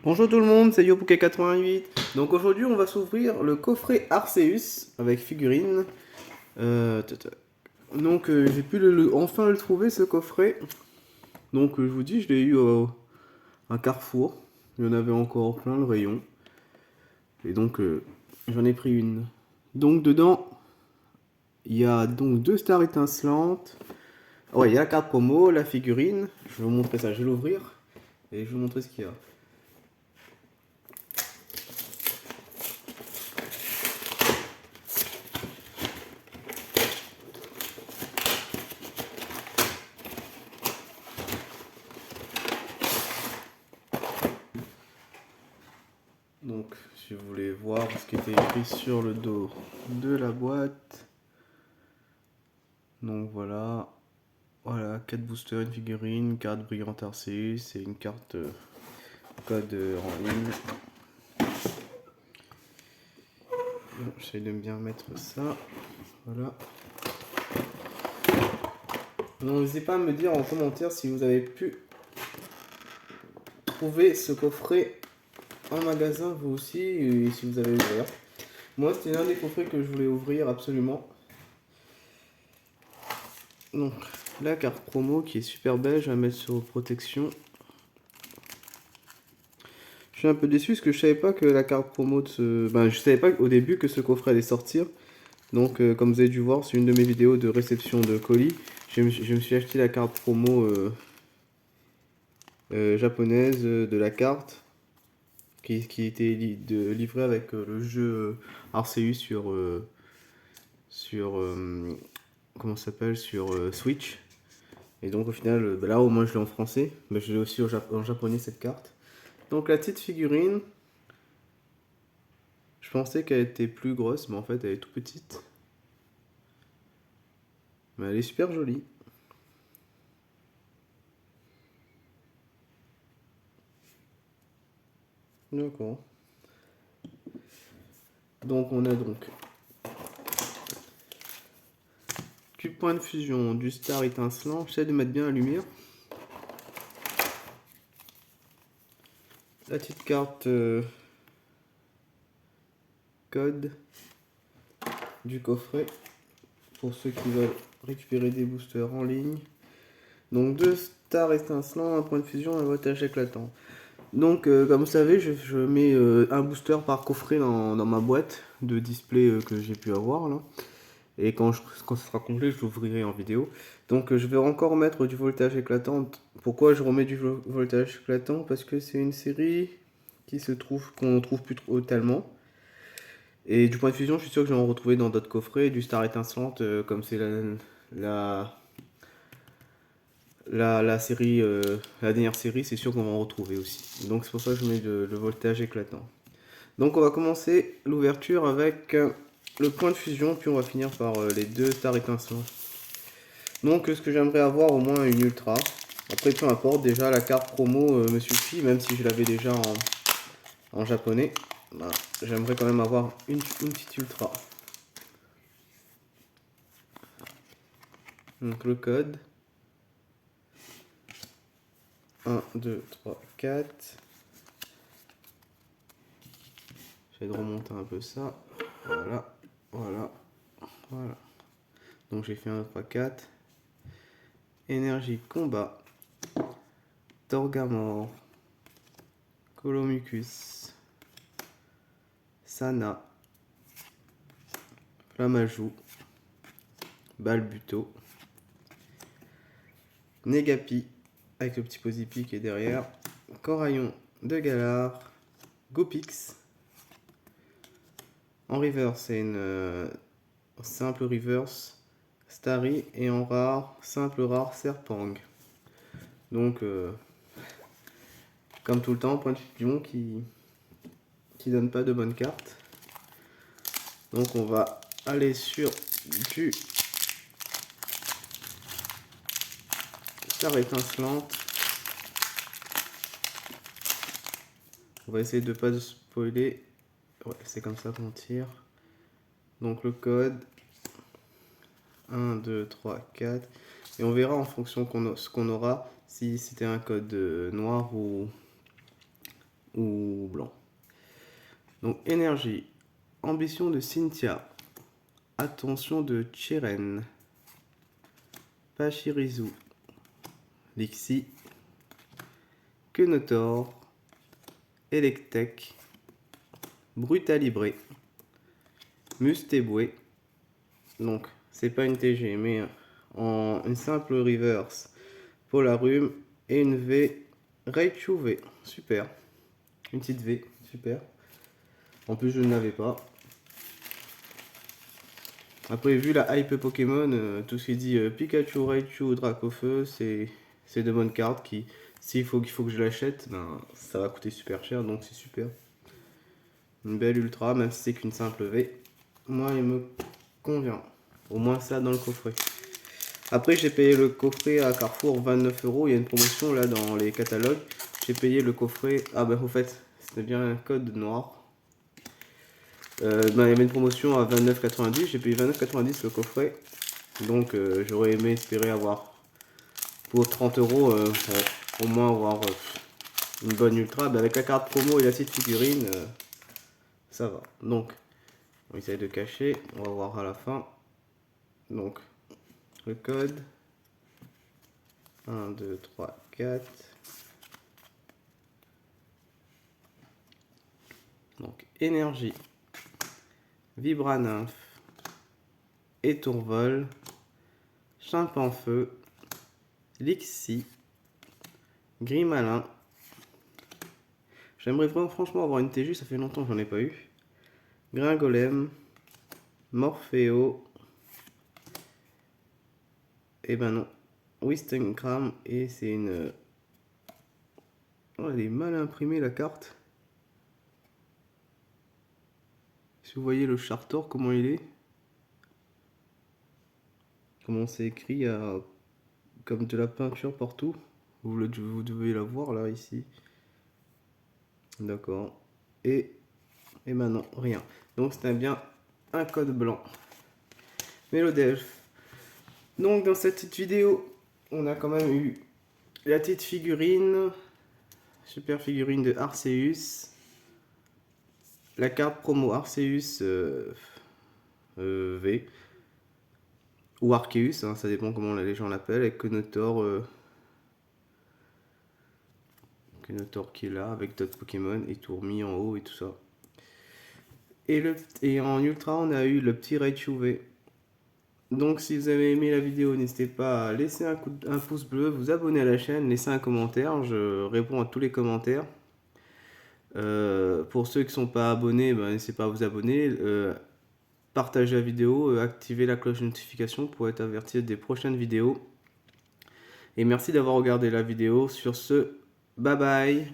Bonjour tout le monde, c'est YoPoké88. Donc aujourd'hui on va s'ouvrir le coffret Arceus avec figurine. Tata. Donc j'ai pu enfin le trouver ce coffret. Donc je vous dis, je l'ai eu à Carrefour. Il y en avait encore plein le rayon. Et donc j'en ai pris une. Donc dedans, il y a donc deux stars étincelantes. Ouais, il y a la carte promo, la figurine. Je vais vous montrer ça, je vais l'ouvrir. Et je vais vous montrer ce qu'il y a. Donc, si vous voulez voir ce qui était écrit sur le dos de la boîte. Donc voilà. Voilà, 4 boosters, une figurine, une carte brillante Arceus et une carte code en ligne. Bon, j'essaie de bien mettre ça. Voilà. Donc, n'hésitez pas à me dire en commentaire si vous avez pu trouver ce coffret en magasin vous aussi et si vous avez ouvert. Moi, c'était l'un des coffrets que je voulais ouvrir absolument. Donc, la carte promo qui est super belle, je vais la mettre sur protection. Je suis un peu déçu parce que je savais pas que la carte promo de ce... Ben, je savais pas au début que ce coffret allait sortir. Donc, comme vous avez dû voir, c'est une de mes vidéos de réception de colis. Je me suis acheté la carte promo japonaise de la carte qui était livrée avec le jeu Arceus sur comment ça s'appelle, sur Switch. Et donc au final, ben là au moins je l'ai en français, mais je l'ai aussi en japonais cette carte. Donc la petite figurine, je pensais qu'elle était plus grosse, mais en fait elle est tout petite. Mais elle est super jolie. D'accord. Donc on a donc du point de fusion, du star étincelant. J'essaie de mettre bien la lumière. La petite carte code du coffret pour ceux qui veulent récupérer des boosters en ligne. Donc deux stars étincelants, un point de fusion, un voltage éclatant. Donc comme vous savez, je mets un booster par coffret dans ma boîte de display que j'ai pu avoir là. Et quand ce sera complet, je l'ouvrirai en vidéo. Donc je vais encore mettre du voltage éclatant. Pourquoi je remets du voltage éclatant? Parce que c'est une série qu'on trouve plus trop tellement. Et du point de fusion, je suis sûr que je vais en retrouver dans d'autres coffrets. Du star étincelante, comme c'est la, la série, la dernière série, c'est sûr qu'on va en retrouver aussi. Donc c'est pour ça que je mets le voltage éclatant. Donc on va commencer l'ouverture avec le point de fusion, puis on va finir par les deux stars étincelantes. Donc ce que j'aimerais avoir au moins une ultra. Après peu importe, déjà la carte promo me suffit, même si je l'avais déjà en japonais. Bah, j'aimerais quand même avoir une petite ultra. Donc le code. 1, 2, 3, 4. J'essaie de remonter un peu ça. Voilà, voilà, voilà. Donc j'ai fait 1, 2, 3, 4. Énergie combat. Torgamore. Colomucus. Sana. Flamajou. Balbuto. Negapi. Avec le petit Posipi qui est derrière. Coraillon de Galar. Gopix. En reverse, c'est une simple reverse Starry. Et en rare, simple rare Serpang. Donc, comme tout le temps, point de fusion qui donne pas de bonnes cartes. Donc, on va aller sur du star étincelante. On va essayer de pas spoiler. Ouais, c'est comme ça qu'on tire. Donc le code 1, 2, 3, 4. Et on verra en fonction ce qu'on aura, si c'était un code noir ou ou blanc. Donc énergie, ambition de Cynthia, attention de Chiren, Pachirisu, Lixi, Kenotor, Electek, Brutalibré, Mustéboué. Donc c'est pas une TG mais en une simple reverse Polarum et une V Raichu V. Super. Une petite V, super. En plus je ne l'avais pas. Après vu la hype Pokémon, tout ce qui dit Pikachu, Raichu, Dracofeu, c'est de bonnes cartes qui, s'il faut que je l'achète, ben ça va coûter super cher, donc c'est super. Une belle ultra, même si c'est qu'une simple V. Moi il me convient. Au moins ça dans le coffret. Après j'ai payé le coffret à Carrefour 29 €. Il y a une promotion là dans les catalogues. J'ai payé le coffret. Ah bah en fait c'était bien un code noir. Il y avait une promotion à 29,90. J'ai payé 29,90 le coffret. Donc j'aurais aimé espérer avoir pour 30 €, au moins avoir une bonne ultra. Bah, avec la carte promo et la petite figurine, ça va. Donc on essaye de cacher. On va voir à la fin. Donc le code 1, 2, 3, 4. Donc énergie, Vibranymph, Étourvol, Chimpanfeu, Lixi, Grimalin. J'aimerais vraiment franchement avoir une TG, ça fait longtemps que j'en ai pas eu. Gringolem, Morpheo, et ben non, Wistingram, et c'est une... Oh, elle est mal imprimée la carte. Si vous voyez le Chartor, comment il est. Comment c'est écrit, il y a comme de la peinture partout. Vous devez la voir là, ici. D'accord. Et maintenant, rien. Donc c'était bien un code blanc. Mélodelph. Donc dans cette petite vidéo, on a quand même eu la petite figurine, super figurine de Arceus, la carte promo Arceus V, ou Arceus, hein, ça dépend comment les gens l'appellent, avec Kenotor qui est là, avec d'autres Pokémon, et Tourmi en haut et tout ça. Et en ultra, on a eu le petit Raichu V. Donc si vous avez aimé la vidéo, n'hésitez pas à laisser un pouce bleu, vous abonner à la chaîne, laisser un commentaire, je réponds à tous les commentaires. Pour ceux qui ne sont pas abonnés, ben, n'hésitez pas à vous abonner, partagez la vidéo, activez la cloche de notification pour être averti des prochaines vidéos. Et merci d'avoir regardé la vidéo. Sur ce, bye bye.